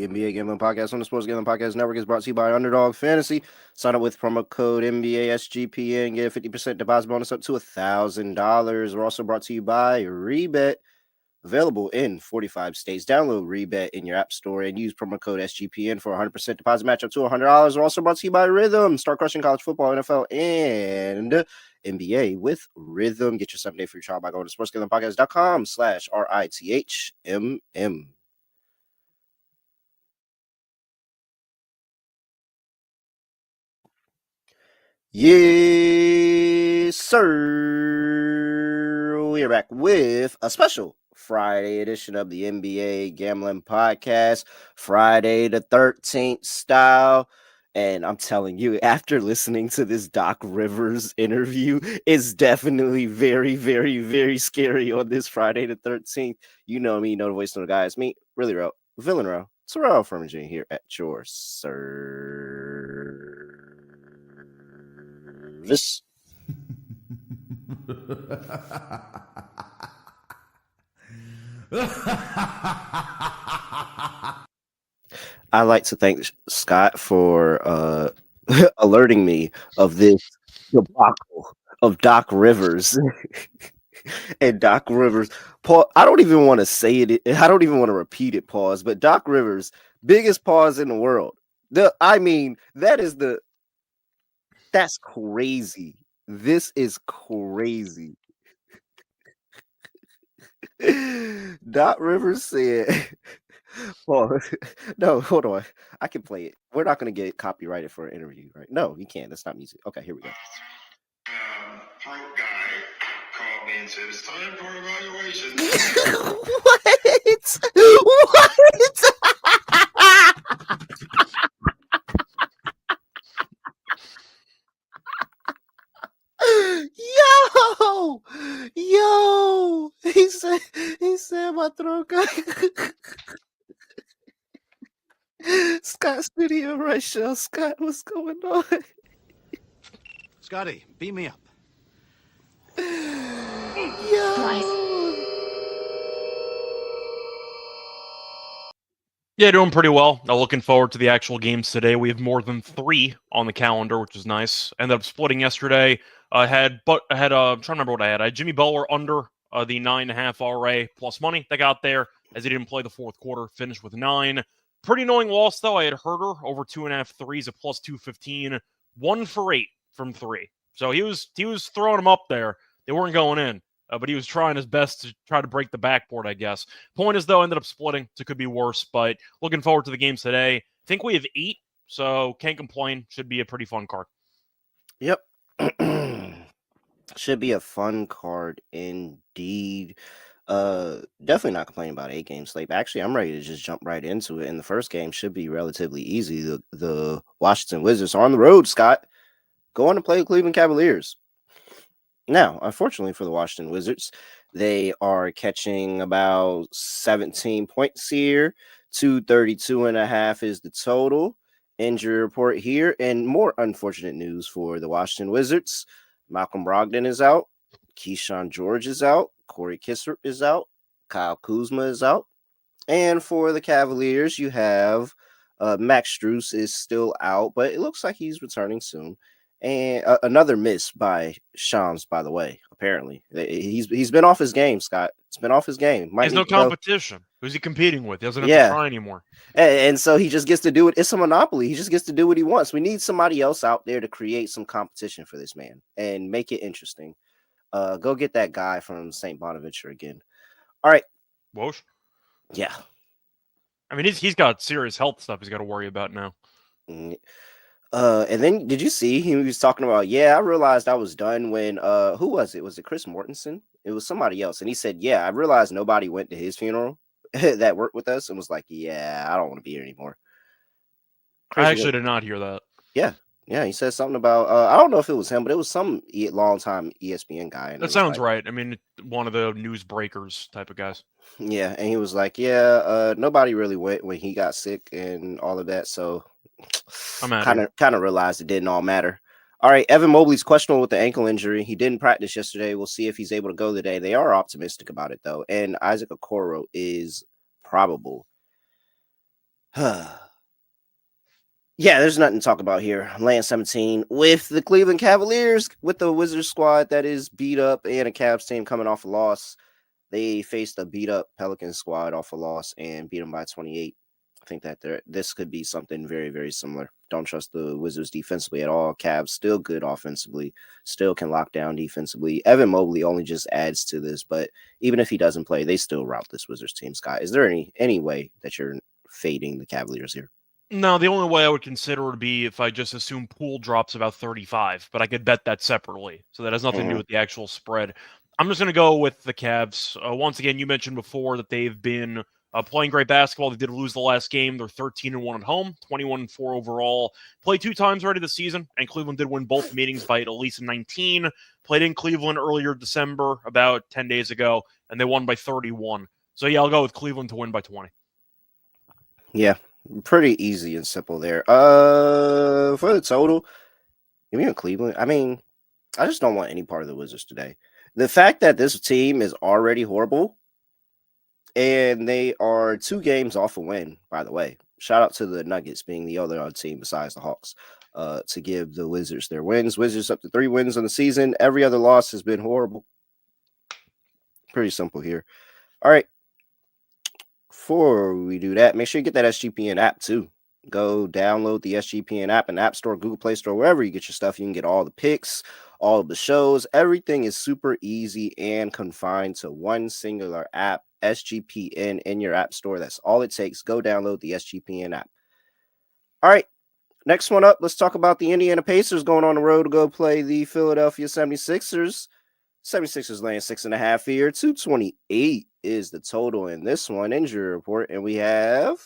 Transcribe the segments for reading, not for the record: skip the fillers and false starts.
NBA Gambling Podcast on the Sports Gambling Podcast Network is brought to you by Underdog Fantasy. Sign up with promo code NBA SGPN, get a 50% deposit bonus up to $1,000. We're also brought to you by Rebet, available in 45 states. Download Rebet in your app store and use promo code SGPN for 100% deposit match up to $100. We're also brought to you by Rhythm. Start crushing college football, NFL, and NBA with Rhythm. Get your 7-day free trial by going to sportsgamblingpodcast.com/RITHMM. Yes, sir. We are back with a special Friday edition of the NBA Gambling Podcast, Friday the 13th style. And I'm telling you, after listening to this Doc Rivers interview, it's definitely very, very, very scary on this Friday the 13th. You know me, you know the voice of the guys. Me, really real, villain real. Terrell Furman Jr. here at your service. I'd like to thank Scott for alerting me of this debacle of Doc Rivers. And Doc Rivers, Paul, I don't even want to say it. I don't even want to repeat it, pause. But Doc Rivers, biggest pause in the world. That's crazy. This is crazy. Doc Rivers said, "Well, no, hold on. I can play it. We're not going to get copyrighted for an interview, right? No, you can't. That's not music. Okay, here we go." Throat guy called me and said it's time for evaluation. What? Yo, he said my throat guy. Scott Studio Reichel. Scott, what's going on? Scotty, beat me up. Yeah, doing pretty well. Now looking forward to the actual games today. We have more than 3 on the calendar, which is nice. Ended up splitting yesterday. I'm trying to remember what I had. I had Jimmy Butler under the 9.5 RA plus money that got there as he didn't play the fourth quarter. Finished with 9. Pretty annoying loss though. I had Herter over 2.5 threes at plus 215, 1 for 8 from 3. So he was throwing them up there. They weren't going in. But he was trying his best to try to break the backboard, I guess. Point is, though, ended up splitting, so it could be worse. But looking forward to the games today. I think we have 8, so can't complain. Should be a pretty fun card. Yep. Should be a fun card indeed. Definitely not complaining about 8 game slate. Actually, I'm ready to just jump right into it. And the first game should be relatively easy. The Washington Wizards are on the road, Scott, going to play the Cleveland Cavaliers. Now, unfortunately for the Washington Wizards, they are catching about 17 points here. 232.5 is the total. Injury report here. And more unfortunate news for the Washington Wizards. Malcolm Brogdon is out. Keyshawn George is out. Corey Kispert is out. Kyle Kuzma is out. And for the Cavaliers, you have Max Strus is still out, but it looks like he's returning soon. And another miss by Shams, by the way. Apparently, he's been off his game, Scott. It's been off his game. He has no competition. Who's he competing with? He doesn't have to try anymore. And so he just gets to do it. It's a monopoly. He just gets to do what he wants. We need somebody else out there to create some competition for this man and make it interesting. Go get that guy from St. Bonaventure again. All right. Woj? Yeah. I mean, he's got serious health stuff he's got to worry about now. And then did you see he was talking about, I realized I was done when who was it? Was it Chris Mortensen? It was somebody else. And he said, I realized nobody went to his funeral that worked with us and was like, I don't want to be here anymore. Crazy. I actually did not hear that. Yeah, he said something about I don't know if it was him, but it was some long-time ESPN guy. And that sounds right. I mean, one of the news breakers type of guys. Yeah, and he was like, nobody really went when he got sick and all of that. So kind of realized it didn't all matter. All right, Evan Mobley's questionable with the ankle injury. He didn't practice yesterday. We'll see if he's able to go today. They are optimistic about it, though. And Isaac Okoro is probable. Yeah, there's nothing to talk about here. I'm laying 17 with the Cleveland Cavaliers, with the Wizards squad that is beat up and a Cavs team coming off a loss. They faced a beat up Pelicans squad off a loss and beat them by 28. I think that this could be something very, very similar. Don't trust the Wizards defensively at all. Cavs still good offensively, still can lock down defensively. Evan Mobley only just adds to this, but even if he doesn't play, they still rout this Wizards team. Scott, is there any way that you're fading the Cavaliers here? No, the only way I would consider would be if I just assume Poole drops about 35, but I could bet that separately. So that has nothing to do with the actual spread. I'm just going to go with the Cavs. Once again, you mentioned before that they've been playing great basketball. They did lose the last game. They're 13-1 at home, 21-4 overall. Played 2 times already this season, and Cleveland did win both meetings by at least 19. Played in Cleveland earlier December, about 10 days ago, and they won by 31. So yeah, I'll go with Cleveland to win by 20. Yeah, pretty easy and simple there. For the total, give me a Cleveland. I mean, I just don't want any part of the Wizards today. The fact that this team is already horrible, and they are 2 games off a win, by the way. Shout out to the Nuggets being the other team besides the Hawks to give the Wizards their wins. Wizards up to 3 wins on the season. Every other loss has been horrible. Pretty simple here. All right. Before we do that, make sure you get that SGPN app too. Go download the SGPN app in App Store, Google Play Store, wherever you get your stuff. You can get all the picks, all of the shows. Everything is super easy and confined to one singular app, SGPN, in your App Store. That's all it takes. Go download the SGPN app. All right, next one up, let's talk about the Indiana Pacers going on the road to go play the Philadelphia 76ers. 76ers laying 6.5 here. 228 is the total in this one. Injury report. And we have,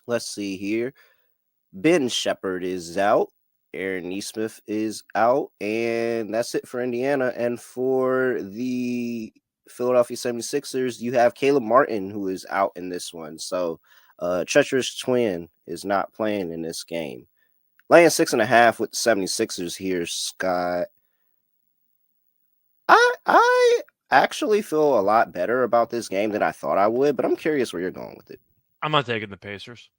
let's see here. Ben Shepherd is out. Aaron Nesmith is out. And that's it for Indiana. And for the Philadelphia 76ers, you have Caleb Martin, who is out in this one. So treacherous twin is not playing in this game. Laying 6.5 with the 76ers here, Scott. I actually feel a lot better about this game than I thought I would, but I'm curious where you're going with it. I'm not taking the Pacers.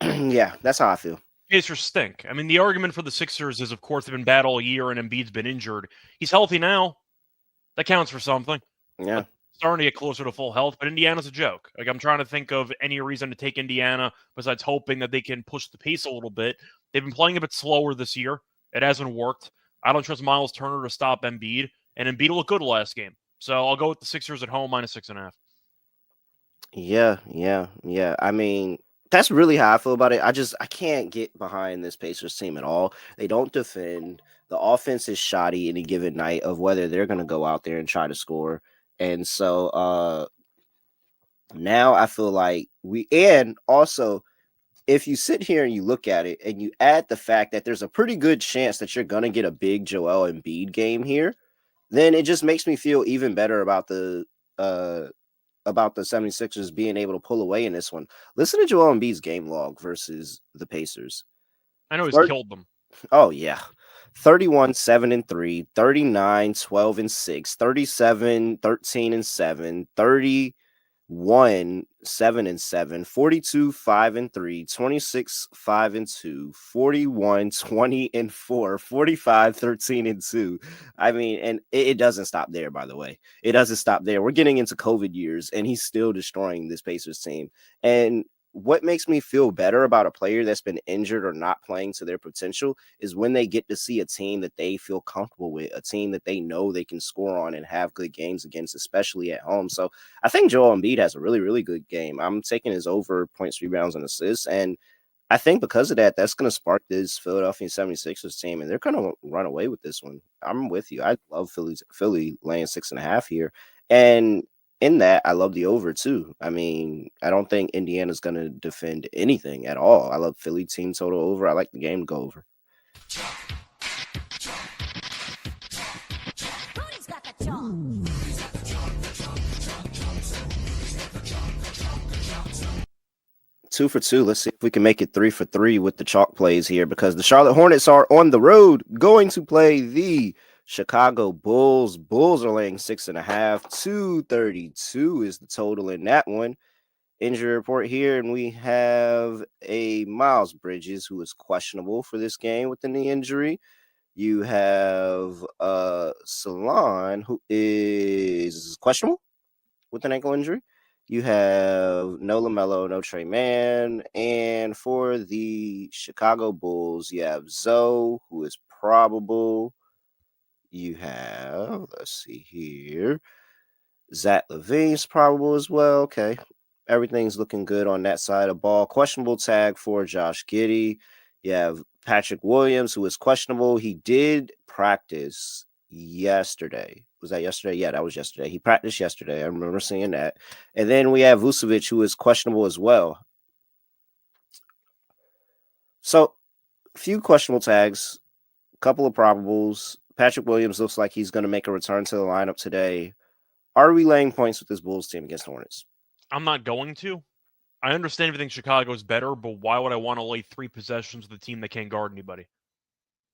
Yeah, that's how I feel. Pacers stink. I mean, the argument for the Sixers is, of course, they've been bad all year and Embiid's been injured. He's healthy now. That counts for something. Yeah. Starting to get closer to full health, but Indiana's a joke. Like, I'm trying to think of any reason to take Indiana besides hoping that they can push the pace a little bit. They've been playing a bit slower this year. It hasn't worked. I don't trust Miles Turner to stop Embiid, and Embiid looked good last game. So I'll go with the Sixers at home minus 6.5. Yeah. I mean, that's really how I feel about it. I can't get behind this Pacers team at all. They don't defend. The offense is shoddy any given night of whether they're going to go out there and try to score. And so now I feel like and also if you sit here and you look at it and you add the fact that there's a pretty good chance that you're going to get a big Joel Embiid game here, then it just makes me feel even better about the 76ers being able to pull away in this one. Listen to Joel Embiid's game log versus the Pacers. I know he's killed them. Oh, yeah. 31, 7-3, 39, 12-6, 37, 13-7, 31, 7-7, 42, 5-3, 26, 5-2, 41, 20-4, 45, 13-2. I mean, and it doesn't stop there, by the way. It doesn't stop there. We're getting into COVID years, and he's still destroying this Pacers team. And what makes me feel better about a player that's been injured or not playing to their potential is when they get to see a team that they feel comfortable with, a team that they know they can score on and have good games against, especially at home. So I think Joel Embiid has a really, really good game. I'm taking his over points, rebounds, and assists. And I think because of that, that's going to spark this Philadelphia 76ers team, and they're going to run away with this one. I'm with you. I love Philly laying 6.5 here. And in that, I love the over too. I mean, I don't think Indiana's going to defend anything at all. I love Philly team total over. I like the game to go over. Who's got the chalk? 2 for 2. Let's see if we can make it 3 for 3 with the chalk plays here, because the Charlotte Hornets are on the road going to play the Chicago Bulls. Bulls are laying 6.5. 232 is the total in that one. injury report here, and we have a Miles Bridges who is questionable for this game with the knee injury. You have Salon who is questionable with an ankle injury. You have no LaMelo, no Trey Mann. And for the Chicago Bulls, you have Zoe, who is probable. You have, let's see here, Zach LaVine's probable as well. Okay. Everything's looking good on that side of the ball. Questionable tag for Josh Giddey. You have Patrick Williams, who is questionable. He did practice yesterday. Was that yesterday? Yeah, that was yesterday. He practiced yesterday. I remember seeing that. And then we have Vucevic, who is questionable as well. So, few questionable tags, a couple of probables. Patrick Williams looks like he's going to make a return to the lineup today. Are we laying points with this Bulls team against the Hornets? I'm not going to. I understand if you think Chicago's better, but why would I want to lay 3 possessions with a team that can't guard anybody?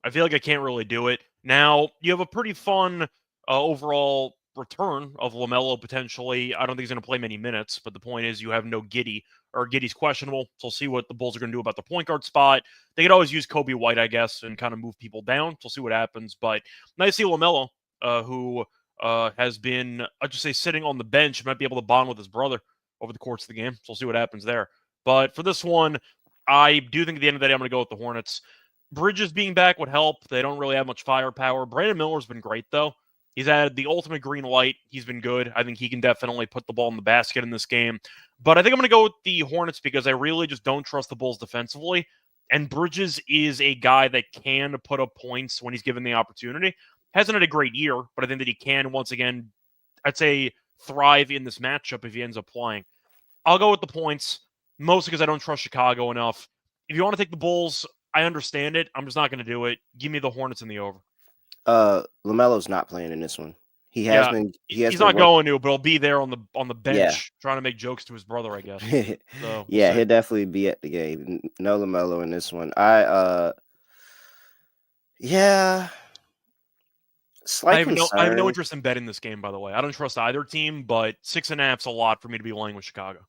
I feel like I can't really do it. Now, you have a pretty fun overall return of LaMelo potentially. I don't think he's going to play many minutes, but the point is you have no Giddey, or Giddey's questionable. So we'll see what the Bulls are going to do about the point guard spot. They could always use Kobe White, I guess, and kind of move people down. So we'll see what happens. But nice to see LaMelo, who has been, I'd just say, sitting on the bench, might be able to bond with his brother over the course of the game. So we'll see what happens there. But for this one, I do think at the end of the day, I'm going to go with the Hornets. Bridges being back would help. They don't really have much firepower. Brandon Miller's been great, though. He's had the ultimate green light. He's been good. I think he can definitely put the ball in the basket in this game. But I think I'm going to go with the Hornets because I really just don't trust the Bulls defensively. And Bridges is a guy that can put up points when he's given the opportunity. Hasn't had a great year, but I think that he can, once again, I'd say, thrive in this matchup if he ends up playing. I'll go with the points, mostly because I don't trust Chicago enough. If you want to take the Bulls, I understand it. I'm just not going to do it. Give me the Hornets in the over. LaMelo's not playing in this one. He has been. He's not going to, but he'll be there on the bench trying to make jokes to his brother, I guess. So yeah, he'll definitely be at the game. No LaMelo in this one. Slight concern. I have no interest in betting this game, by the way. I don't trust either team, but 6.5's a lot for me to be laying with Chicago.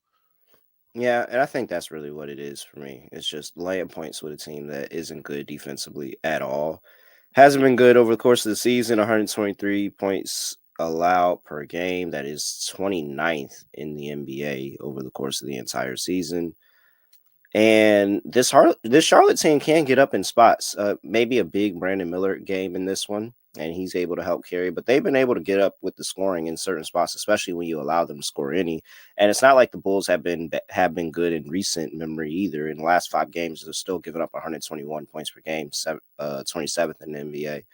Yeah, and I think that's really what it is for me. It's just laying points with a team that isn't good defensively at all. Hasn't been good over the course of the season. 123 points allowed per game. That is 29th in the NBA over the course of the entire season. And this Charlotte team can get up in spots. Maybe a big Brandon Miller game in this one, and he's able to help carry. But they've been able to get up with the scoring in certain spots, especially when you allow them to score any. And it's not like the Bulls have been good in recent memory either. In the last 5 games, they're still giving up 121 points per game, 27th in the NBA.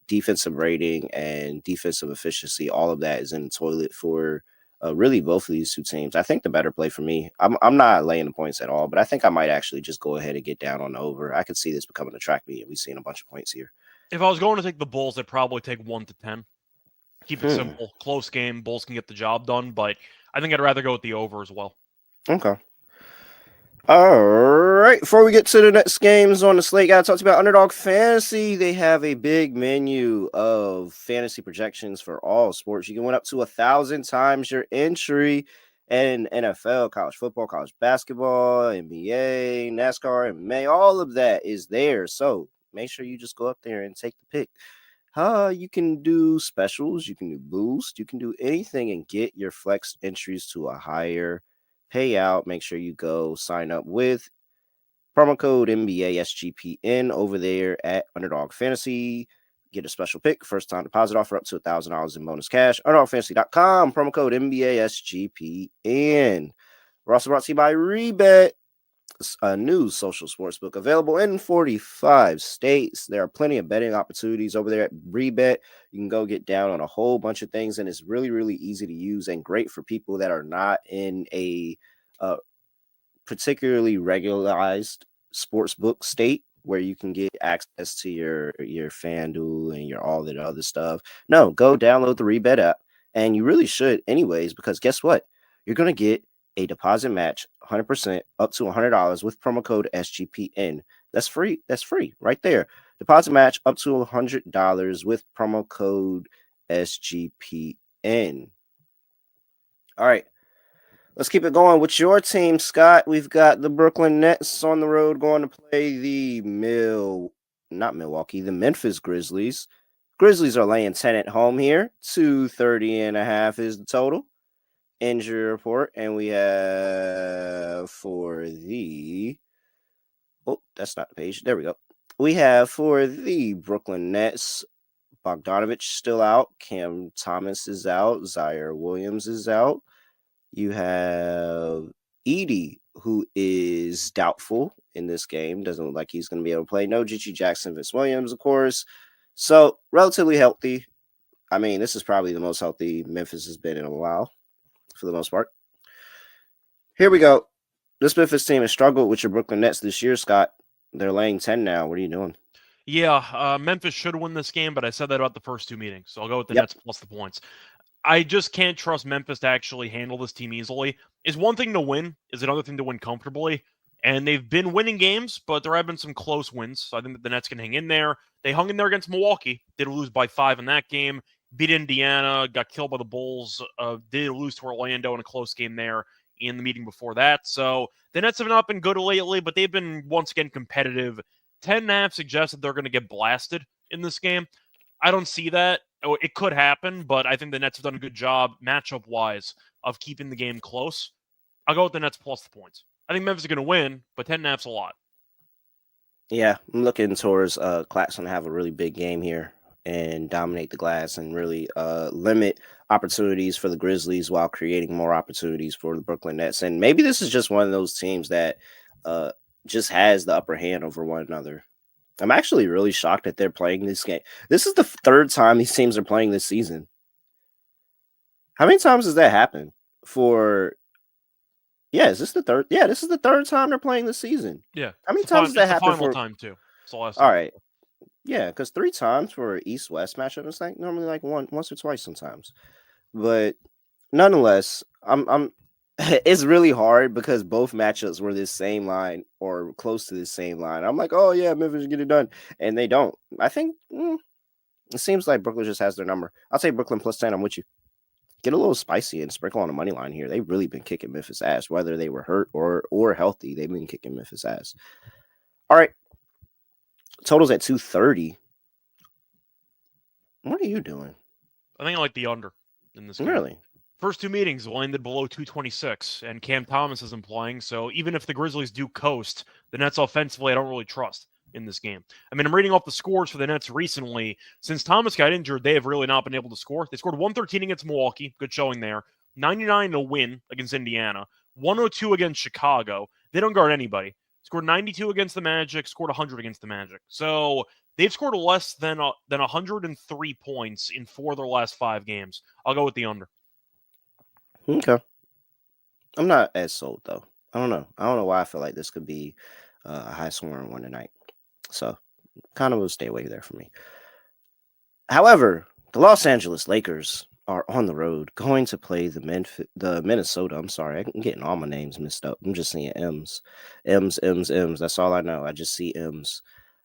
Defensive rating and defensive efficiency, all of that is in the toilet for really both of these two teams. I think the better play for me, I'm not laying the points at all, but I think I might actually just go ahead and get down on the over. I could see this becoming a track meet, and we've seen a bunch of points here. If I was going to take the Bulls, I'd probably take 1 to 10. Keep it simple. Close game. Bulls can get the job done, but I think I'd rather go with the over as well. Okay. All right. Before we get to the next games on the slate, gotta talk about Underdog Fantasy. They have a big menu of fantasy projections for all sports. You can win up to 1,000 times your entry in NFL, college football, college basketball, NBA, NASCAR, MMA. All of that is there. So make sure you just go up there and take the pick. You can do specials, you can do boost, you can do anything and get your flex entries to a higher payout. Make sure you go sign up with promo code NBA SGPN over there at Underdog Fantasy. Get a special pick, first time deposit offer up to $1,000 in bonus cash. UnderdogFantasy.com, promo code NBA SGPN. We're also brought to you by Rebet, a new social sportsbook available in 45 states. There are plenty of betting opportunities over there at Rebet. You can go get down on a whole bunch of things, and it's really, really easy to use and great for people that are not in a particularly regularized sportsbook state where you can get access to your FanDuel and your all that other stuff. No, go download the Rebet app, and you really should anyways, because guess what? You're going to get a deposit match 100% up to $100 with promo code SGPN. That's free. That's free right there. Deposit match up to $100 with promo code SGPN. All right. Let's keep it going with your team, Scott. We've got the Brooklyn Nets on the road going to play the the Memphis Grizzlies. Grizzlies are laying 10 at home here. 230.5 is the total. Injury report, and we have for the that's not the page. There we go. We have for the Brooklyn Nets, Bogdanovich still out. Cam Thomas is out. Zaire Williams is out. You have Edie, who is doubtful in this game. Doesn't look like he's going to be able to play. No Gigi Jackson, Vince Williams, of course. So, relatively healthy. I mean, this is probably the most healthy Memphis has been in a while, for the most part. Here we go. This Memphis team has struggled with your Brooklyn Nets this year, Scott. They're laying 10 now. What are you doing? Yeah, Memphis should win this game, but I said that about the first two meetings, so I'll go with the Yep. Nets plus the points. I just can't trust Memphis to actually handle this team easily. It's one thing to win, is another thing to win comfortably. And they've been winning games, but there have been some close wins. So I think that the Nets can hang in there. They hung in there against Milwaukee. Did lose by 5 in that game. Beat Indiana, got killed by the Bulls. Did lose to Orlando in a close game there in the meeting before that. So the Nets have not been good lately, but they've been once again competitive. 10.5 suggests that they're going to get blasted in this game. I don't see that. It could happen, but I think the Nets have done a good job matchup-wise of keeping the game close. I'll go with the Nets plus the points. I think Memphis is going to win, but 10.5's a lot. Yeah, I'm looking towards Claxton to have a really big game here and dominate the glass and really limit opportunities for the Grizzlies while creating more opportunities for the Brooklyn Nets. And maybe this is just one of those teams that just has the upper hand over one another. I'm actually really shocked that they're playing this game. This is the third time these teams are playing this season. How many times has that happened? Is this the third? Yeah, this is the third time they're playing this season. Yeah. How many times has that happened for time too? It's the last All time. right. Yeah, because 3 times for East-West matchup is like normally like once or twice sometimes. But nonetheless, I'm it's really hard because both matchups were this same line or close to the same line. I'm like, oh yeah, Memphis get it done, and they don't. I think it seems like Brooklyn just has their number. I'll take Brooklyn plus 10. I'm with you. Get a little spicy and sprinkle on the money line here. They've really been kicking Memphis ass, whether they were hurt or healthy. They've been kicking Memphis ass. All right, totals at 230. What are you doing? I think I like the under in this game. Really? First two meetings landed below 226, and Cam Thomas isn't playing, so even if the Grizzlies do coast, the Nets offensively I don't really trust in this game. I mean, I'm reading off the scores for the Nets recently. Since Thomas got injured, they have really not been able to score. They scored 113 against Milwaukee, good showing there. 99 to win against Indiana. 102 against Chicago. They don't guard anybody. Scored 92 against the Magic, scored 100 against the Magic. So they've scored less than 103 points in 4 of their last 5 games. I'll go with the under. Okay. I'm not as sold though. I don't know why I feel like this could be a high scoring one tonight. So kind of will stay away there for me. However, the Los Angeles Lakers are on the road going to play the Minnesota. I'm sorry, I'm getting all my names mixed up. I'm just seeing M's. That's all I know. I just see M's.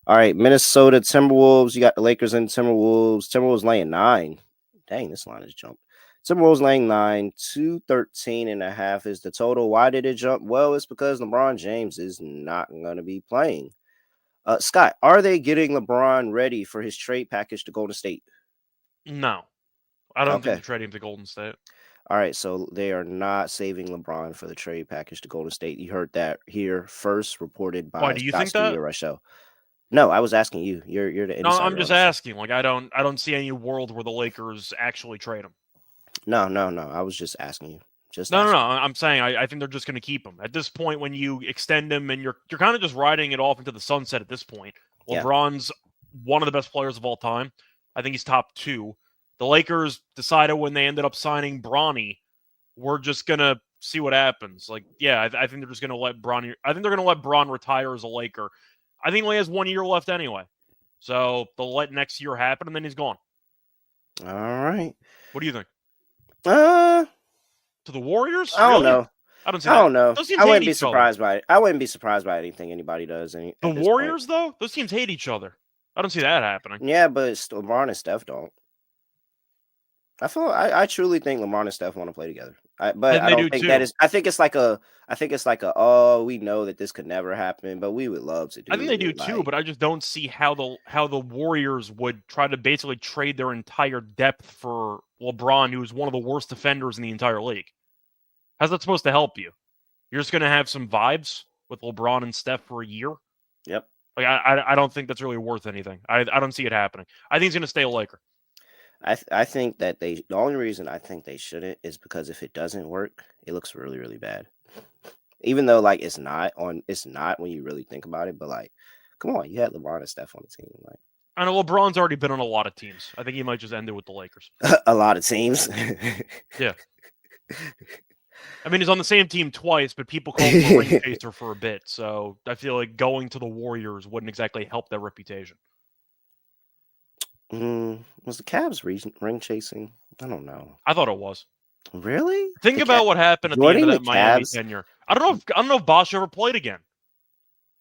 All right, Minnesota Timberwolves. You got the Lakers and Timberwolves. Timberwolves laying 9. Dang, this line has jumped. Timberwolves laying 9, 213.5 is the total. Why did it jump? Well, it's because LeBron James is not going to be playing. Scott, are they getting LeBron ready for his trade package to Golden State? No. I don't think Okay. they're trading him to Golden State. All right, so they are not saving LeBron for the trade package to Golden State. You heard that here first, reported by Why, do you Scott think that? Studio Rusho. No, I was asking you. You're the insider. No, I'm just on this. asking. Like, I don't see any world where the Lakers actually trade him. No. I was just asking you. No. I'm saying I think they're just going to keep him at this point. When you extend him, and you're kind of just riding it off into the sunset at this point. Yeah. LeBron's one of the best players of all time. I think he's top 2. The Lakers decided when they ended up signing Bronny, we're just gonna see what happens. Like, yeah, I think they're just gonna let Bronny. I think they're gonna let Bron retire as a Laker. I think he only has 1 year left anyway, so they'll let next year happen, and then he's gone. All right. What do you think? To the Warriors? I don't Really? know. I don't see I that. don't know. Those teams I hate wouldn't be each other. surprised by it. I wouldn't be surprised by anything anybody does. The Warriors, though, those teams hate each other. I don't see that happening. Yeah, but LeBron and Steph don't. I truly think LeBron and Steph want to play together. But And I they don't do think that too. is. I think it's like a. Oh, we know that this could never happen, but we would love to I think do they do it. too, Like, but I just don't see how the Warriors would try to basically trade their entire depth for LeBron, who's one of the worst defenders in the entire league. How's that supposed to help you? You're just going to have some vibes with LeBron and Steph for a year? yep. Like I don't think that's really worth anything. I don't see it happening. I think he's going to stay a Laker. I think that the only reason I think they shouldn't is because if it doesn't work, it looks really, really bad. Even though like it's not when you really think about it, but like, come on, you had LeBron and Steph on the team, like I know LeBron's already been on a lot of teams. I think he might just end it with the Lakers. a lot of teams. Yeah. I mean, he's on the same team twice, but people called him a ring chaser for a bit. So I feel like going to the Warriors wouldn't exactly help their reputation. Was the Cavs ring chasing? I don't know. I thought it was. Really? Think about what happened at the end of Joining the that Miami Cavs, tenure. I don't know if Bosch ever played again.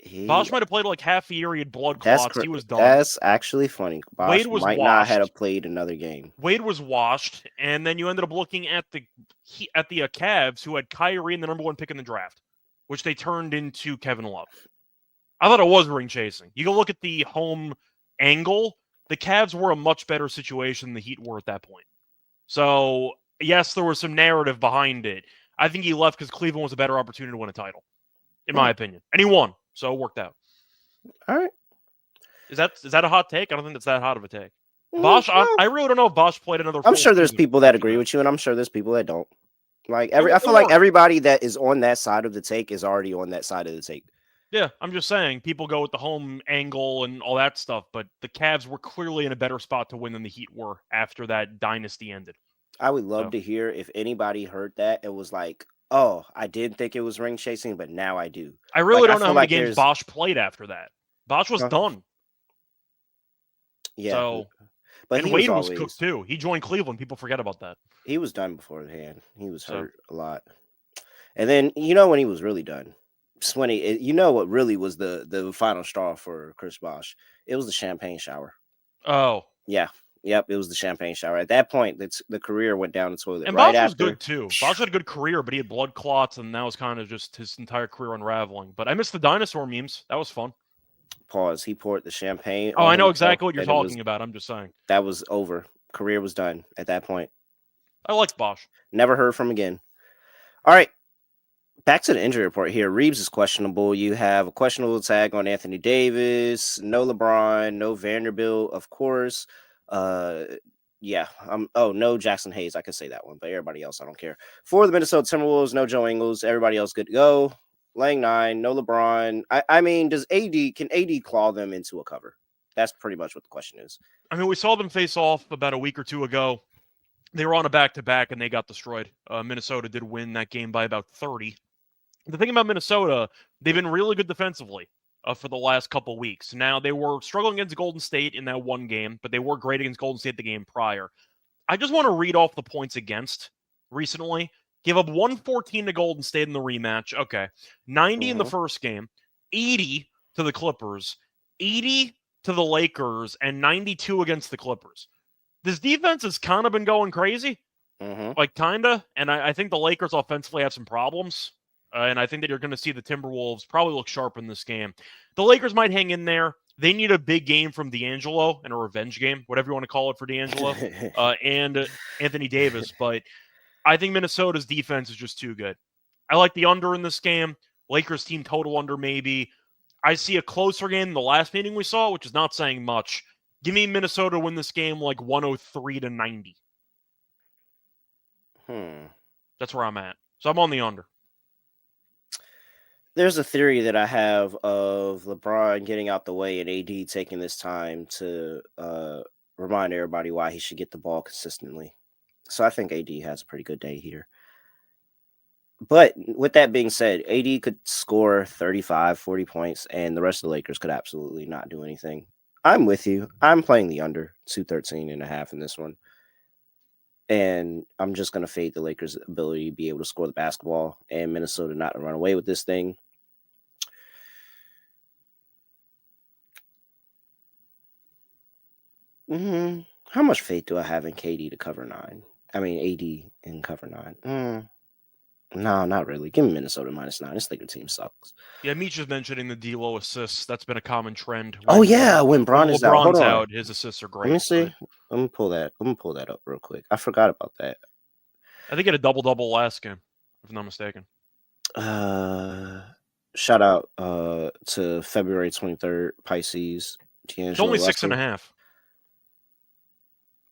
he Bosch might have played like half a year. He had blood that's clots. He was done. that's actually funny. Wade Bosch was might not washed. have played another game. Wade was washed, and then you ended up looking at the Cavs, who had Kyrie and the number 1 pick in the draft, which they turned into Kevin Love. I thought it was ring chasing. You go look at the home angle. The Cavs were a much better situation than the Heat were at that point. So yes, there was some narrative behind it. I think he left because Cleveland was a better opportunity to win a title, in my opinion, and he won, so it worked out. All right. Is that a hot take? I don't think that's that hot of a take. Bosch, No. I really don't know if Bosch played another. I'm sure there's people that agree with you, and I'm sure there's people that don't. Like I feel like everybody that is on that side of the take is already on that side of the take. Yeah, I'm just saying people go with the home angle and all that stuff, but the Cavs were clearly in a better spot to win than the Heat were after that dynasty ended. I would love to hear if anybody heard that and was like, "Oh, I didn't think it was ring chasing, but now I do." I really don't know how many like games Bosch played after that. Bosch was done. Yeah. So, but and Wade was cooked too. He joined Cleveland. People forget about that. He was done beforehand. He was hurt a lot. And then, when he was really done? When what really was the final straw for Chris Bosh? It was the champagne shower. Oh. Yeah. Yep, it was the champagne shower. At that point, the career went down the toilet. And right Bosh after, was good too. Bosh had a good career, but he had blood clots, and that was kind of just his entire career unraveling. But I missed the dinosaur memes. That was fun. Pause. He poured the champagne. Oh, I know exactly what you're talking about. I'm just saying. That was over. Career was done at that point. I liked Bosh. Never heard from again. All right. Back to the injury report here. Reeves is questionable. You have a questionable tag on Anthony Davis. No LeBron. No Vanderbilt, of course. Yeah. No Jackson Hayes. I can say that one, but everybody else, I don't care. For the Minnesota Timberwolves, no Joe Ingles. Everybody else good to go. Laying 9, no LeBron. I mean, can AD claw them into a cover? That's pretty much what the question is. I mean, we saw them face off about a week or two ago. They were on a back-to-back, and they got destroyed. Minnesota did win that game by about 30. The thing about Minnesota, they've been really good defensively for the last couple weeks. Now, they were struggling against Golden State in that one game, but they were great against Golden State the game prior. I just want to read off the points against recently. Give up 114 to Golden State in the rematch. Okay. 90 in the first game, 80 to the Clippers, 80 to the Lakers, and 92 against the Clippers. This defense has kind of been going crazy. Like, kind of. And I think the Lakers offensively have some problems. And I think that you're going to see the Timberwolves probably look sharp in this game. The Lakers might hang in there. They need a big game from D'Angelo and a revenge game, whatever you want to call it for D'Angelo, and Anthony Davis. But I think Minnesota's defense is just too good. I like the under in this game. Lakers team total under maybe. I see a closer game than the last meeting we saw, which is not saying much. Give me Minnesota to win this game like 103-90. That's where I'm at. So I'm on the under. There's a theory that I have of LeBron getting out the way and AD taking this time to remind everybody why he should get the ball consistently. So I think AD has a pretty good day here. But with that being said, AD could score 35, 40 points, and the rest of the Lakers could absolutely not do anything. I'm with you. I'm playing the under 213.5 in this one. And I'm just going to fade the Lakers' ability to be able to score the basketball and Minnesota not to run away with this thing. How much faith do I have in KD to cover 9? I mean, AD in cover 9. No, not really. Give me Minnesota -9. This Laker team sucks. Yeah, Meech is mentioning the D'Lo assists. That's been a common trend. Oh yeah, when Bron is out. Hold LeBron's on. out, his assists are great. Let me see. Let me pull that up real quick. I forgot about that. I think he had a double-double last game, if I'm not mistaken. Shout out to February 23rd, Pisces. D'Angelo It's only Russell. 6.5.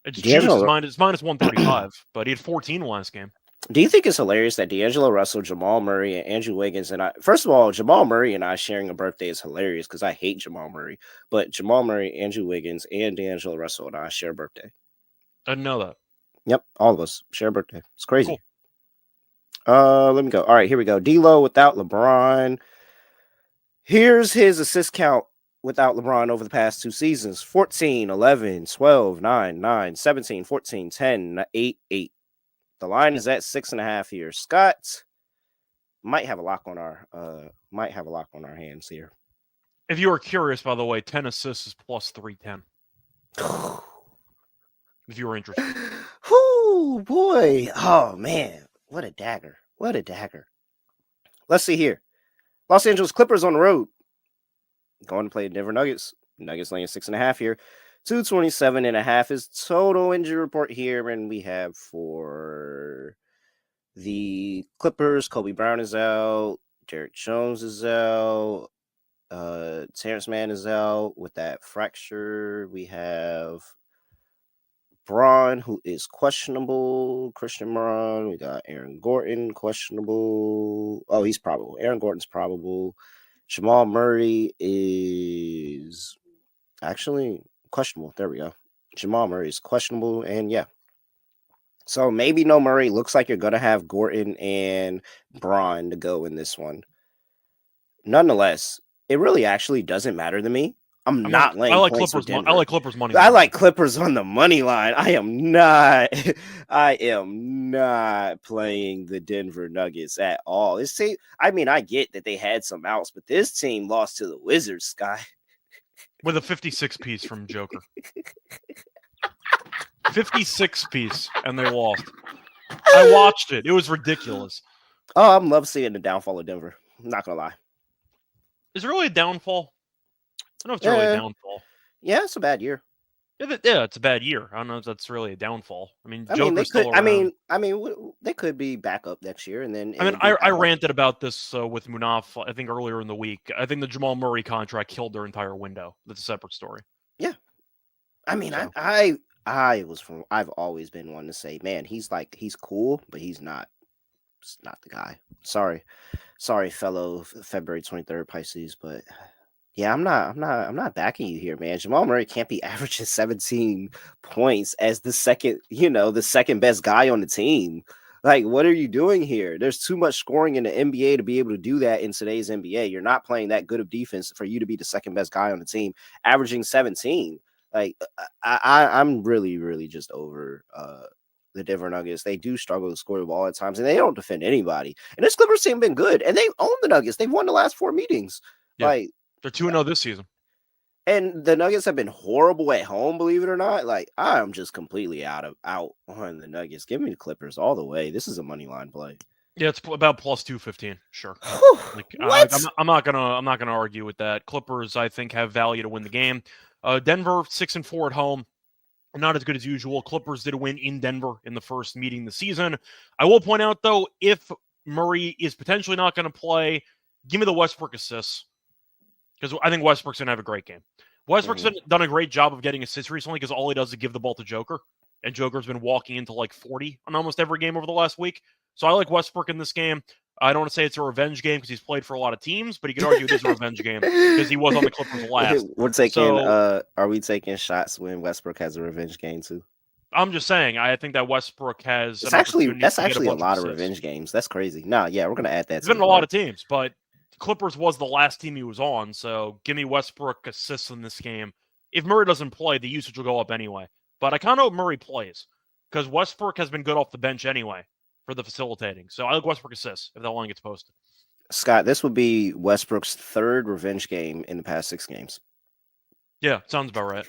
It's D'Angelo- juice. It's minus 135, but he had 14 last game. Do you think it's hilarious that D'Angelo Russell, Jamal Murray, and Andrew Wiggins and I? First of all, Jamal Murray and I sharing a birthday is hilarious because I hate Jamal Murray. But Jamal Murray, Andrew Wiggins, and D'Angelo Russell and I share a birthday. I didn't know that. Yep, all of us share a birthday. It's crazy. Cool. Let me go. All right, here we go. D'Lo without LeBron. Here's his assist count without LeBron over the past 2 seasons: 14, 11, 12, 9, 9, 17, 14, 10, 8, 8. The line is at 6.5 here. Scott might have a lock on our hands here. If you were curious, by the way, 10 assists is plus 310. If you were interested. Oh boy. Oh man. What a dagger. What a dagger. Let's see here. Los Angeles Clippers on the road. Going to play the Denver Nuggets. Nuggets laying 6.5 here. 227.5 is total injury report here. And we have for the Clippers, Kobe Brown is out. Derek Jones is out. Terrence Mann is out with that fracture. We have Braun, who is questionable. Christian Braun. We got Aaron Gordon, questionable. Oh, he's probable. Aaron Gordon's probable. Jamal Murray is actually questionable. There we go. Jamal Murray is questionable. And yeah. So maybe no Murray. Looks like you're going to have Gordon and Braun to go in this one. Nonetheless, it really actually doesn't matter to me. I'm not laying points with Denver. I like Clippers money line. I like Clippers on the money line. I am not playing the Denver Nuggets at all. This team, I mean, I get that they had some outs, but this team lost to the Wizards, Sky. With a 56 piece from Joker. 56 piece, and they lost. I watched it. It was ridiculous. Oh, I'm love seeing the downfall of Denver. I'm not gonna lie. Is it really a downfall? I don't know if it's really a downfall. Yeah, it's a bad year. Yeah, it's a bad year. I don't know if that's really a downfall. I mean, they could. I mean, they could be back up next year, and then. I ranted about this with Munaf. I think earlier in the week. I think the Jamal Murray contract killed their entire window. That's a separate story. Yeah, I mean, so. I've always been one to say, man, he's cool, but he's not the guy. Sorry, fellow February 23rd Pisces, but. Yeah, I'm not backing you here, man. Jamal Murray can't be averaging 17 points as the second best guy on the team. Like, what are you doing here? There's too much scoring in the NBA to be able to do that in today's NBA. You're not playing that good of defense for you to be the second best guy on the team, averaging 17. Like, I'm really, really just over the Denver Nuggets. They do struggle to score the ball at times, and they don't defend anybody. And this Clippers team been good, and they own the Nuggets. They've won the last 4 meetings. Yeah. Like. They're 2-0 this season. And the Nuggets have been horrible at home, believe it or not. Like, I'm just completely out on the Nuggets. Give me the Clippers all the way. This is a money line play. Yeah, it's about plus 215. Sure. Like, what? I'm not gonna argue with that. Clippers, I think, have value to win the game. Denver 6-4 at home. Not as good as usual. Clippers did win in Denver in the first meeting this season. I will point out, though, if Murray is potentially not going to play, give me the Westbrook assists. Because I think Westbrook's going to have a great game. Westbrook's done a great job of getting assists recently because all he does is give the ball to Joker. And Joker's been walking into like 40 on almost every game over the last week. So I like Westbrook in this game. I don't want to say it's a revenge game because he's played for a lot of teams, but you could argue it is a revenge game because he was on the Clippers last. Are we taking shots when Westbrook has a revenge game too? I'm just saying, I think that Westbrook has. That's actually a lot of revenge games. That's crazy. No, yeah, we're going to add that. There's been a lot of teams, but Clippers was the last team he was on, so give me Westbrook assists in this game. If Murray doesn't play, the usage will go up anyway. But I kind of hope Murray plays because Westbrook has been good off the bench anyway for the facilitating. So I like Westbrook assists if that line gets posted. Scott, this would be Westbrook's 3rd revenge game in the past 6 games. Yeah, sounds about right.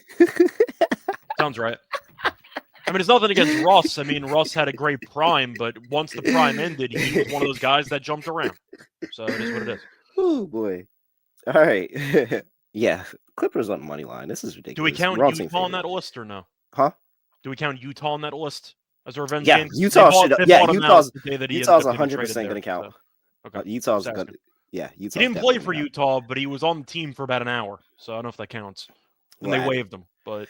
Sounds right. mean, it's nothing against Russ. I mean, Russ had a great prime, but once the prime ended, he was one of those guys that jumped around. So it is what it is. Oh boy! All right, yeah. Clippers on the money line. This is ridiculous. Do we count We're all team Utah on favorite. that list or no? Huh? Do we count Utah on that list as a revenge Yeah, game? 'Cause Utah should. They Yeah, bought him out Utah's the day that he Utah's ended up getting 100% traded going to there, count. so, okay. Utah's Just going. asking. Yeah, Utah's He didn't play definitely for gonna count. Utah, but he was on the team for about an hour, so I don't know if that counts. And We'll they add it. waived him, but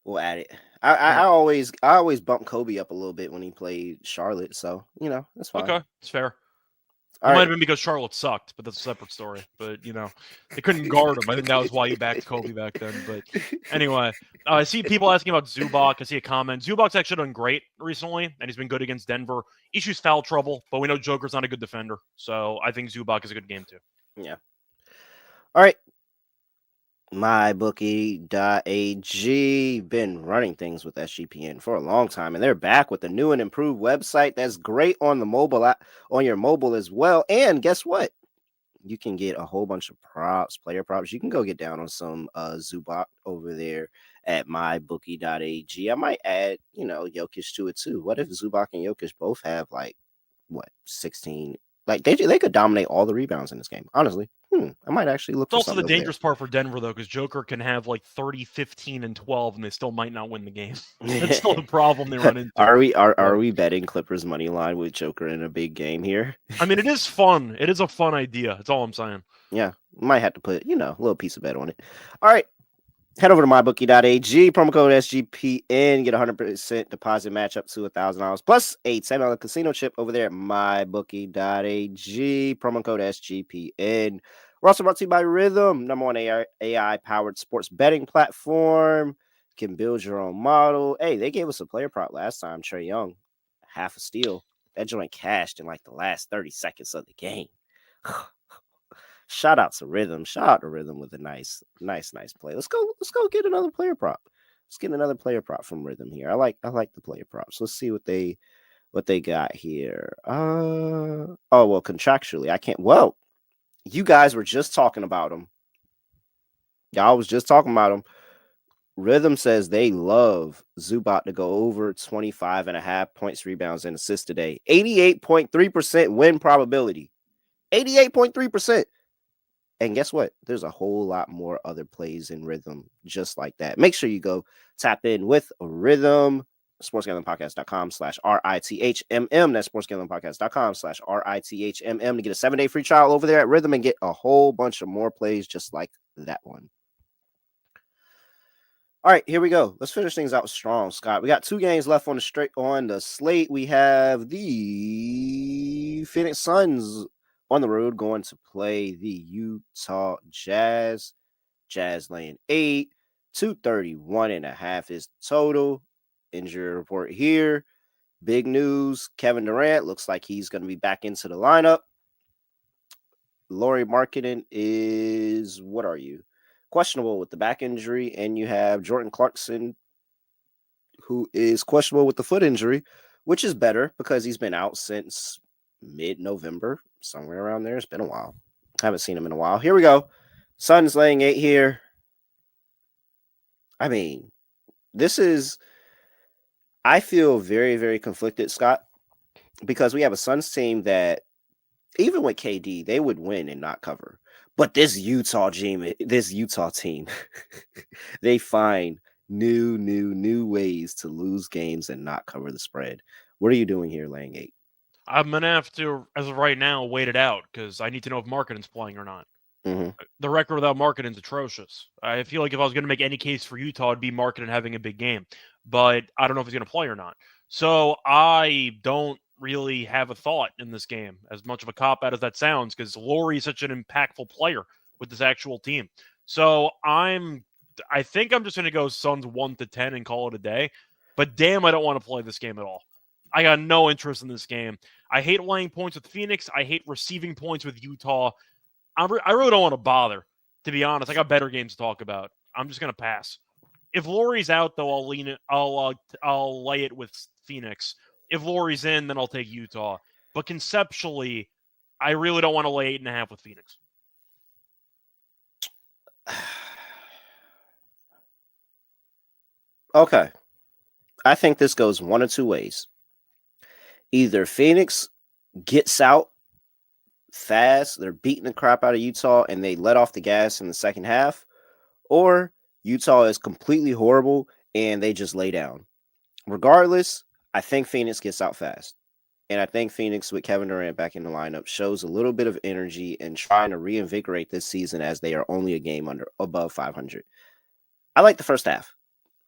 We'll add it. I always bump Kobe up a little bit when he played Charlotte, so that's fine. okay, it's fair. All It might right. have been because Charlotte sucked, but that's a separate story. But they couldn't guard him. I think that was why you backed Kobe back then. But anyway, I see people asking about Zubac. I see a comment. Zubac's actually done great recently, and he's been good against Denver. Issues foul trouble, but we know Joker's not a good defender, so I think Zubac is a good game too. Yeah. All right. MyBookie.ag been running things with SGPN for a long time, and they're back with a new and improved website that's great on the mobile app, on your mobile as well. And guess what? You can get a whole bunch of props, player props. You can go get down on some Zubac over there at MyBookie.ag. I might add, Jokic to it too. What if Zubac and Jokic both have 16? Like they could dominate all the rebounds in this game. Honestly, I might actually look. It's also the something over dangerous part for Denver though, because Joker can have 30, 15, and 12, and they still might not win the game. That's still the problem they run into. Are we betting Clippers money line with Joker in a big game here? I mean, it is fun. It is a fun idea. That's all I'm saying. Yeah, might have to put a little piece of bet on it. All right. Head over to mybookie.ag, promo code SGPN, get 100% deposit match up to $1,000 plus a $10 casino chip over there at mybookie.ag, promo code SGPN. We're also brought to you by Rhythm, number one AI-powered sports betting platform. You can build your own model. Hey, they gave us a player prop last time, Trae Young, half a steal. That joint cashed in the last 30 seconds of the game. Shout out to Rhythm. Shout out to Rhythm with a nice play. Let's go get another player prop. Let's get another player prop from Rhythm here. I like the player props. Let's see what they got here. Contractually, I can't. Well, you guys were just talking about them. Y'all was just talking about them. Rhythm says they love Zubac to go over 25.5 points, rebounds, and assists today. 88.3% win probability. 88.3%. And guess what? There's a whole lot more other plays in Rhythm just like that. Make sure you go tap in with Rhythm, sportsgamblingpodcast.com/RITHMM. That's sportsgamblingpodcast.com/RITHMM to get a 7-day free trial over there at Rhythm and get a whole bunch of more plays just like that one. All right, here we go. Let's finish things out strong, Scott. We got 2 games left on the slate. We have the Phoenix Suns on the road going to play the Utah Jazz. Jazz laying 8. 231.5 is total. Injury report here. Big news. Kevin Durant looks like he's going to be back into the lineup. Lauri Markkanen is, what are you? Questionable with the back injury. And you have Jordan Clarkson, who is questionable with the foot injury, which is better because he's been out since mid-November, somewhere around there. It's been a while. I haven't seen him in a while. Here we go. Suns laying 8 here. I mean, I feel very, very conflicted, Scott, because we have a Suns team that even with KD, they would win and not cover. But this Utah team, they find new ways to lose games and not cover the spread. What are you doing here, laying 8? I'm going to have to, as of right now, wait it out because I need to know if Markkanen's playing or not. Mm-hmm. The record without Markkanen's atrocious. I feel like if I was going to make any case for Utah, it'd be Markkanen having a big game. But I don't know if he's going to play or not. So I don't really have a thought in this game, as much of a cop-out as that sounds, because Lauri is such an impactful player with this actual team. So I think I'm just going to go Suns 1-10 and call it a day. But damn, I don't want to play this game at all. I got no interest in this game. I hate laying points with Phoenix. I hate receiving points with Utah. I really don't want to bother, to be honest. I got better games to talk about. I'm just going to pass. If Lauri's out, though, I'll lean it. I'll lay it with Phoenix. If Lauri's in, then I'll take Utah. But conceptually, I really don't want to lay 8.5 with Phoenix. Okay. I think this goes one of two ways. Either Phoenix gets out fast, they're beating the crap out of Utah, and they let off the gas in the second half, or Utah is completely horrible and they just lay down. Regardless, I think Phoenix gets out fast. And I think Phoenix, with Kevin Durant back in the lineup, shows a little bit of energy and trying to reinvigorate this season as they are only a game above 500. I like the first half.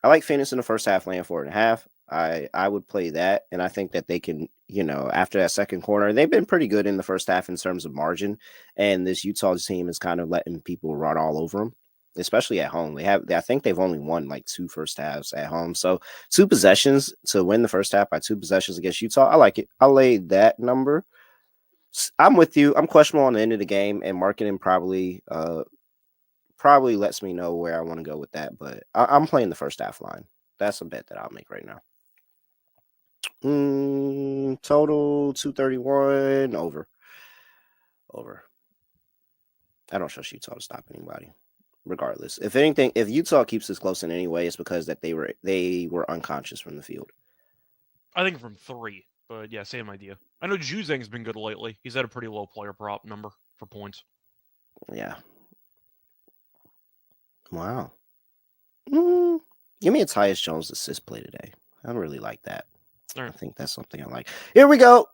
I like Phoenix in the first half, laying 4.5. I would play that, and I think that they can, after that second quarter, they've been pretty good in the first half in terms of margin, and this Utah team is kind of letting people run all over them, especially at home. I think they've only won like 2 first halves at home, so 2 possessions to win the first half by 2 possessions against Utah. I like it. I laid that number. I'm with you. I'm questionable on the end of the game, and marketing probably lets me know where I want to go with that, but I'm playing the first half line. That's a bet that I'll make right now. Total 231 over. I don't trust Utah to stop anybody. Regardless, if anything, if Utah keeps this close in any way, it's because that they were unconscious from the field. I think from 3, but yeah, same idea. I know Juzang's been good lately. He's had a pretty low player prop number for points. Yeah. Wow. Give me a Tyus Jones assist play today. I don't really like that. Right. I think that's something I like. Here we go.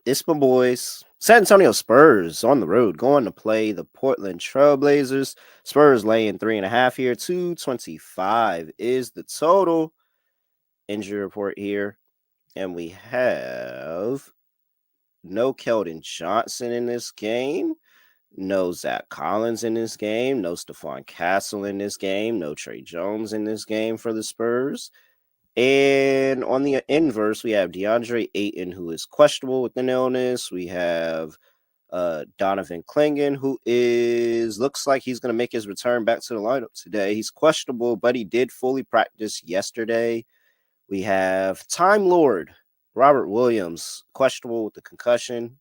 It's my boys. San Antonio Spurs on the road going to play the Portland Trailblazers. Spurs laying 3.5 here. 225 is the total. Injury report here. And we have no Keldon Johnson in this game. No Zach Collins in this game. No Stephon Castle in this game. No Trey Jones in this game for the Spurs. And on the inverse, we have DeAndre Ayton, who is questionable with an illness. We have Donovan Clingan, who looks like he's going to make his return back to the lineup today. He's questionable, but he did fully practice yesterday. We have Time Lord Robert Williams, questionable with the concussion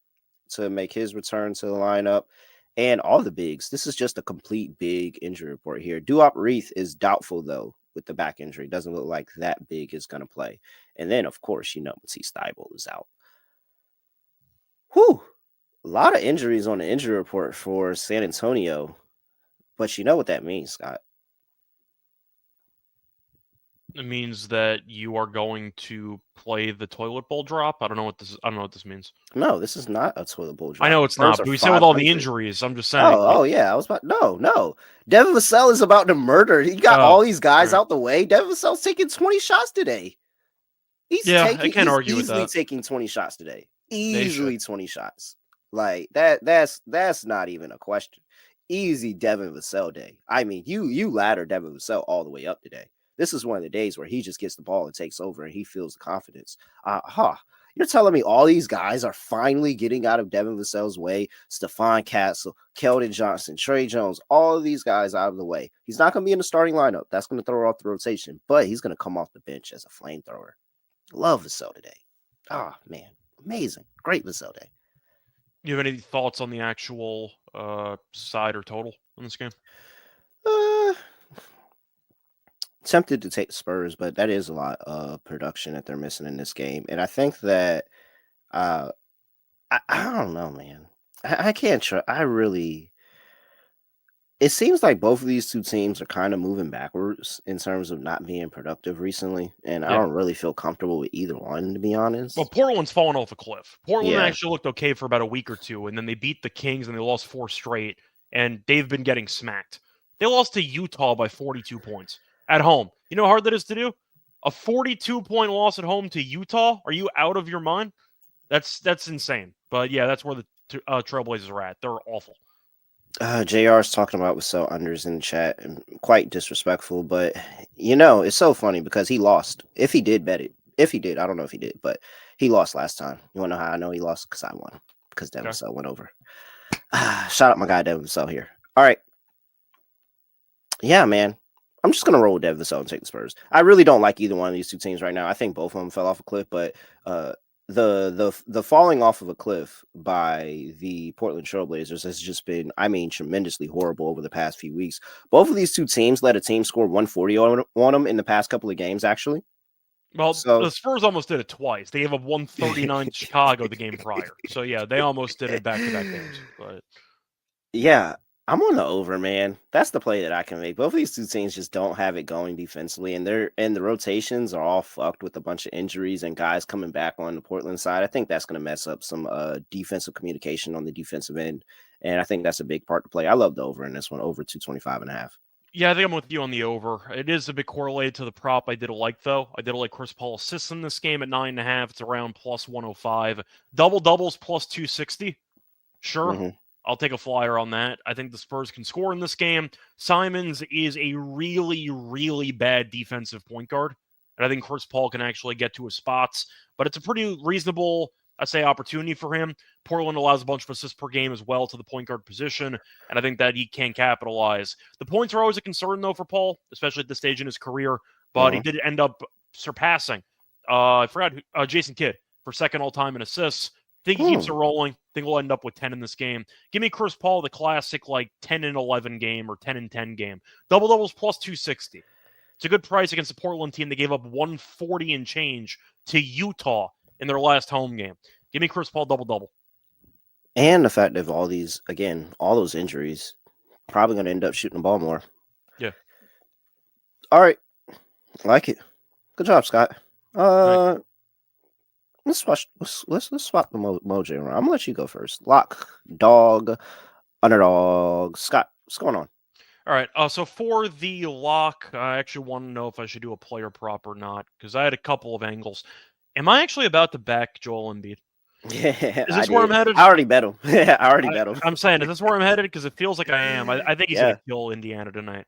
to make his return to the lineup. And all the bigs. This is just a complete big injury report here. Duop Reith is doubtful, though, with the back injury. Doesn't look like that big is going to play. And then, of course, Matisse Thybulle is out. Whew. A lot of injuries on the injury report for San Antonio. But you know what that means, Scott. It means that you are going to play the toilet bowl drop. I don't know what this means. No, this is not a toilet bowl drop. I know it's not, but we said with all the injuries. I'm just saying. Oh, yeah. I was about no. Devin Vassell is about to murder. He got all these guys out the way. Devin Vassell's taking 20 shots today. I can't argue with that. Easily taking 20 shots today. Easily 20 shots. Like that's not even a question. Easy Devin Vassell day. I mean, you ladder Devin Vassell all the way up today. This is one of the days where he just gets the ball and takes over and he feels the confidence. You're telling me all these guys are finally getting out of Devin Vassell's way? Stephon Castle, Keldon Johnson, Trey Jones, all of these guys out of the way. He's not going to be in the starting lineup. That's going to throw off the rotation, but he's going to come off the bench as a flamethrower. Love Vassell today. Man. Amazing. Great Vassell day. You have any thoughts on the actual side or total in this game? Tempted to take Spurs, but that is a lot of production that they're missing in this game. And I think that I don't know, man. I can't try. It seems like both of these two teams are kind of moving backwards in terms of not being productive recently. And I don't really feel comfortable with either one, to be honest. Well, Portland's fallen off a cliff. Portland actually looked okay for about a week or two, and then they beat the Kings and they lost 4 straight, and they've been getting smacked. They lost to Utah by 42 points at home. You know how hard that is to do? A 42-point loss at home to Utah? Are you out of your mind? That's insane. But yeah, that's where the Trailblazers are at. They're awful. JR's talking about Vassell unders in the chat, and quite disrespectful, but it's so funny because he lost. If he did bet it, I don't know if he did, but he lost last time. You want to know how I know he lost? Because I won. Because Devin Vassell went over. Shout out my guy Devin Vassell here. All right. Yeah, man. I'm just gonna roll with Devin Vassell and take the Spurs. I really don't like either one of these two teams right now. I think both of them fell off a cliff, but the falling off of a cliff by the Portland Trailblazers has just been, tremendously horrible over the past few weeks. Both of these two teams let a team score 140 on them in the past couple of games, actually. Well, So the Spurs almost did it twice. They gave up 139 to Chicago the game prior. So yeah, they almost did it back-to-back games. But yeah, I'm on the over, man. That's the play that I can make. Both of these two teams just don't have it going defensively, and the rotations are all fucked with a bunch of injuries and guys coming back on the Portland side. I think that's going to mess up some defensive communication on the defensive end, and I think that's a big part to play. I love the over in this one, over 225.5. yeah, I think I'm with you on the over. It is a bit correlated to the prop I did like, though. I did like Chris Paul assists in this game at 9.5. It's around plus 105. Double-doubles plus 260. Sure. Mm-hmm. I'll take a flyer on that. I think the Spurs can score in this game. Simons is a really, really bad defensive point guard. And I think Chris Paul can actually get to his spots. But it's a pretty reasonable, I'd say, opportunity for him. Portland allows a bunch of assists per game as well to the point guard position. And I think that he can capitalize. The points are always a concern, though, for Paul, especially at this stage in his career. But he did end up surpassing, I forgot, Jason Kidd for second all-time in assists. Think he keeps it rolling. Think we'll end up with 10 in this game. Give me Chris Paul, the classic like 10-11 game or 10-10 game. Double-doubles plus 260. It's a good price against the Portland team. They gave up 140 and change to Utah in their last home game. Give me Chris Paul double-double. And the fact of all these, again, all those injuries, probably going to end up shooting the ball more. Yeah. All right. Like it. Good job, Scott. Let's swap the mojo around. I'm gonna let you go first. Lock, dog, underdog. Scott, what's going on? All right. So for the lock, I actually want to know if I should do a player prop or not because I had a couple of angles. Am I actually about to back Joel Embiid? Yeah, is this where I'm headed? I already bet him. Yeah, I already bet him. I'm saying, is this where I'm headed? Because it feels like I am. I think he's gonna kill Indiana tonight.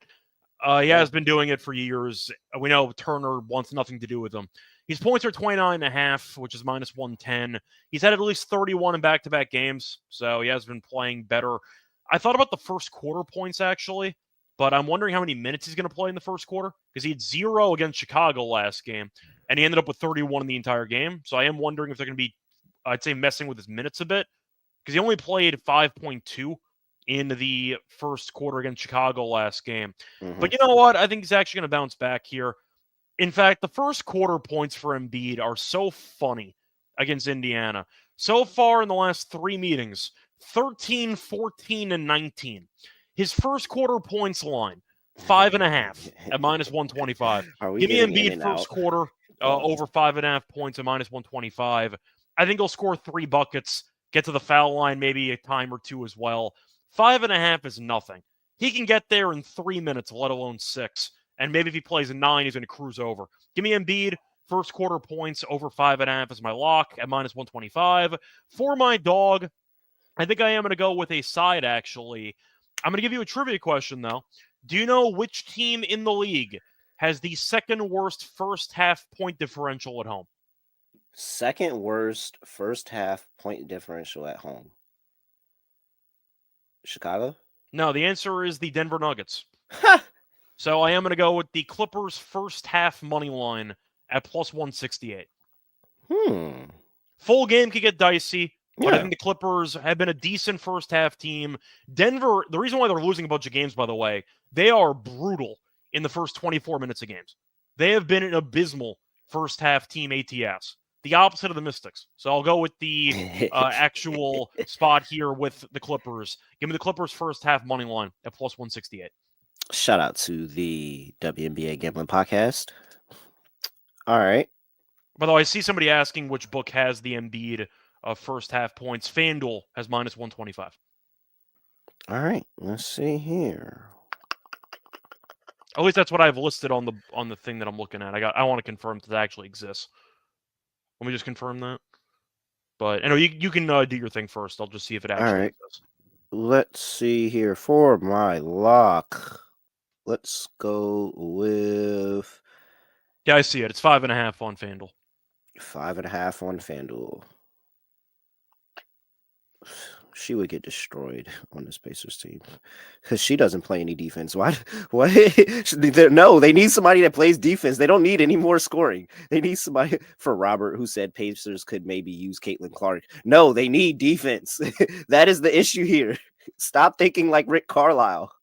He has been doing it for years. We know Turner wants nothing to do with him. His points are 29.5, which is minus 110. He's had at least 31 in back-to-back games, so he has been playing better. I thought about the first quarter points, actually, but I'm wondering how many minutes he's going to play in the first quarter, because he had 0 against Chicago last game, and he ended up with 31 in the entire game. So I am wondering if they're going to be, I'd say, messing with his minutes a bit, because he only played 5.2 in the first quarter against Chicago last game. But you know what? I think he's actually going to bounce back here. In fact, the first quarter points for Embiid are so funny against Indiana. So far in the last 3 meetings, 13, 14, and 19. His first quarter points line, 5.5 at minus 125. Give me Embiid first quarter over 5.5 points at minus 125. I think he'll score 3 buckets, get to the foul line, maybe a time or 2 as well. 5.5 is nothing. He can get there in 3 minutes, let alone 6. And maybe if he plays a 9, he's going to cruise over. Give me Embiid, first quarter points over 5.5 as my lock at minus 125. For my dog, I think I am going to go with a side, actually. I'm going to give you a trivia question, though. Do you know which team in the league has the second worst first half point differential at home? Second worst first half point differential at home. Chicago? No, the answer is the Denver Nuggets. So I am going to go with the Clippers first half money line at plus 168. Full game could get dicey, but I think the Clippers have been a decent first half team. Denver, the reason why they're losing a bunch of games, by the way, they are brutal in the first 24 minutes of games. They have been an abysmal first half team ATS. The opposite of the Mystics. So I'll go with the actual spot here with the Clippers. Give me the Clippers first half money line at plus 168. Shout out to the WNBA Gambling Podcast. All right. By the way, I see somebody asking which book has the Embiid first half points. FanDuel has minus 125. All right. Let's see here. At least that's what I've listed on the thing that I'm looking at. I want to confirm that it actually exists. Let me just confirm that. But anyway, you can do your thing first. I'll just see if it actually exists. Let's see here for my lock. Let's go with. Yeah, I see it. It's 5.5 on FanDuel. 5.5 on FanDuel. She would get destroyed on this Pacers team because she doesn't play any defense. Why? What? No, they need somebody that plays defense. They don't need any more scoring. They need somebody for Robert, who said Pacers could maybe use Caitlin Clark. No, they need defense. That is the issue here. Stop thinking like Rick Carlisle.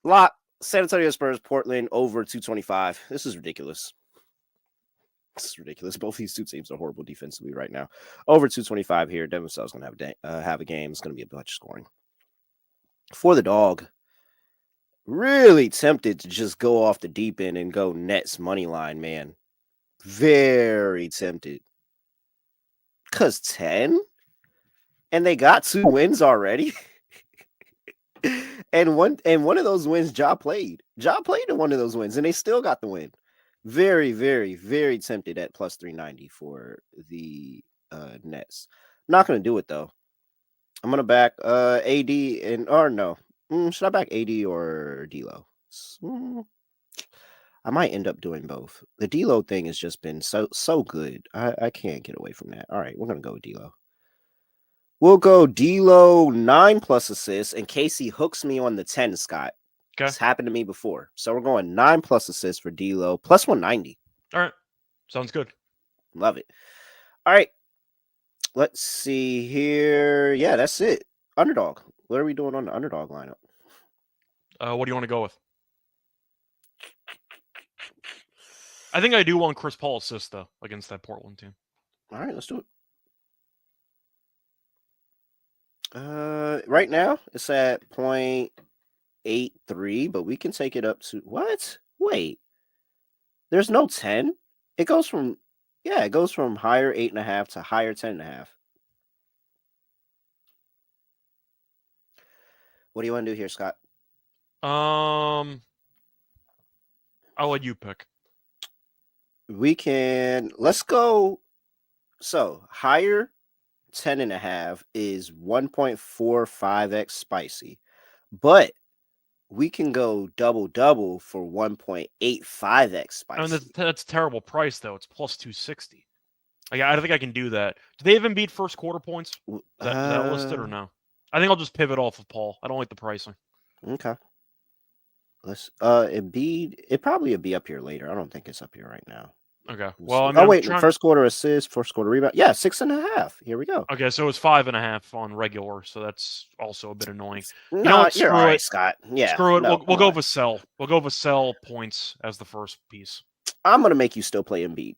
Lock, San Antonio Spurs, Portland over 225. This is ridiculous. This is ridiculous. Both these two teams are horrible defensively right now. Over 225 here. Devin Vassell's going to have a game. It's going to be a bunch of scoring. For the dog, really tempted to just go off the deep end and go Nets money line, man. Very tempted. Because 10? And they got 2 wins already. and one of those wins, Ja played. Ja played in one of those wins, and they still got the win. Very, very, very tempted at plus 390 for the Nets. Not going to do it, though. I'm going to back AD and, or no. Should I back AD or D'Lo? I might end up doing both. The D'Lo thing has just been so good. I can't get away from that. All right, we're going to go with D'Lo. We'll go D'Lo 9+ assists in case he hooks me on the 10, Scott. Okay. It's happened to me before. So we're going 9+ assists for D'Lo, plus 190. All right. Sounds good. Love it. All right. Let's see here. Yeah, that's it. Underdog. What are we doing on the underdog lineup? What do you want to go with? I think I do want Chris Paul assist, though, against that Portland team. All right, let's do it. Right now, it's at 0.83, but we can take it up to... What? Wait. There's no 10? It goes from higher 8.5 to higher 10.5. What do you want to do here, Scott? I'll let you pick. Let's go. So higher 10.5 is 1.45x spicy, but we can go double for 1.85x spicy. I mean, that's a terrible price, though. It's plus 260. I don't think I can do that. Do they even beat first quarter points? Is that listed or no? I think I'll just pivot off of Paul. I don't like the pricing. Okay. Let's it probably would be up here later. I don't think it's up here right now. Okay. Well, I mean, first quarter assist, first quarter rebound. Yeah, 6.5. Here we go. Okay, so it's 5.5 on regular, so that's also a bit annoying. You know what? You're all right, Scott. Yeah. Screw it. We'll go Vassell. We'll go Vassell points as the first piece. I'm gonna make you still play Embiid.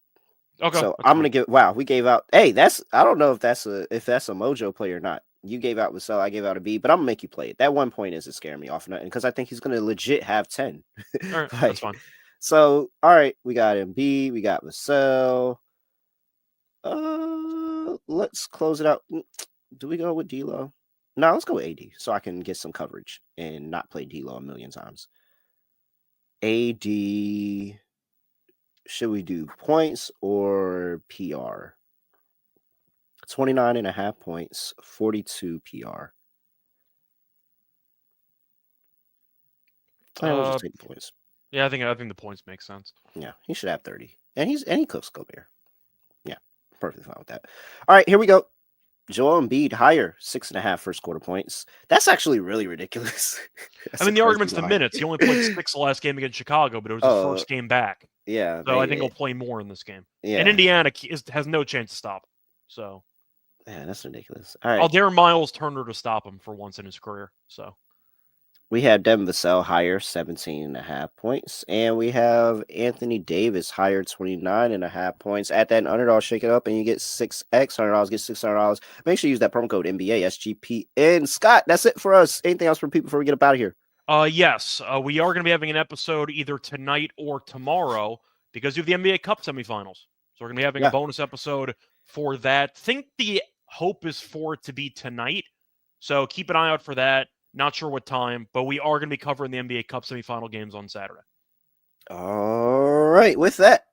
Okay. So I'm gonna give. Wow, we gave out. Hey, I don't know if that's a Mojo play or not. You gave out Vassell, I gave out a B, but I'm gonna make you play it. That 1 point isn't scaring me off nothing because I think he's gonna legit have 10. All right, that's fine. So, all right, we got Embiid, we got Vassell. Let's close it out. Do we go with D'Lo? No, let's go with AD so I can get some coverage and not play D'Lo a million times. AD, should we do points or PR? 29.5 points, 42 PR. We'll just take the points. Yeah, I think the points make sense. Yeah, he should have 30. And he cooks Gobert. Yeah, perfectly fine with that. All right, here we go. Joel Embiid higher, 6.5 first quarter points. That's actually really ridiculous. I mean, the argument's the minutes. He only played 6 the last game against Chicago, but it was his first game back. Yeah. So I think he'll play more in this game. Yeah. And Indiana has no chance to stop him. So. Yeah, that's ridiculous. All right. I'll dare Miles Turner to stop him for once in his career. So. We have Devin Vassell higher, 17.5 points. And we have Anthony Davis higher, 29.5 points. At that underdog, shake it up and you get $6x. $100, get $600. Make sure you use that promo code NBA SGPN. Scott, that's it for us. Anything else for people before we get up out of here? Yes. We are going to be having an episode either tonight or tomorrow because you have the NBA Cup semifinals. So we're going to be having a bonus episode for that. Think the hope is for it to be tonight. So keep an eye out for that. Not sure what time, but we are going to be covering the NBA Cup semifinal games on Saturday. All right. With that,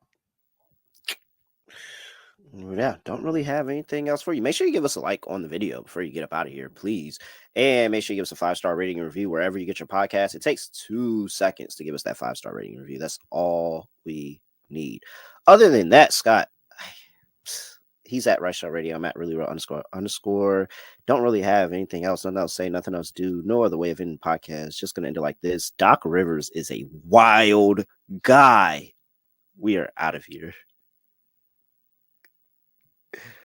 yeah, don't really have anything else for you. Make sure you give us a like on the video before you get up out of here, please. And make sure you give us a 5-star rating and review wherever you get your podcast. It takes 2 seconds to give us that 5-star rating and review. That's all we need. Other than that, Scott, he's at Reichel Radio. I'm at really real __. Don't really have anything else. Nothing else to say, nothing else to do. No other way of ending the podcast. Just going to end it like this. Doc Rivers is a wild guy. We are out of here.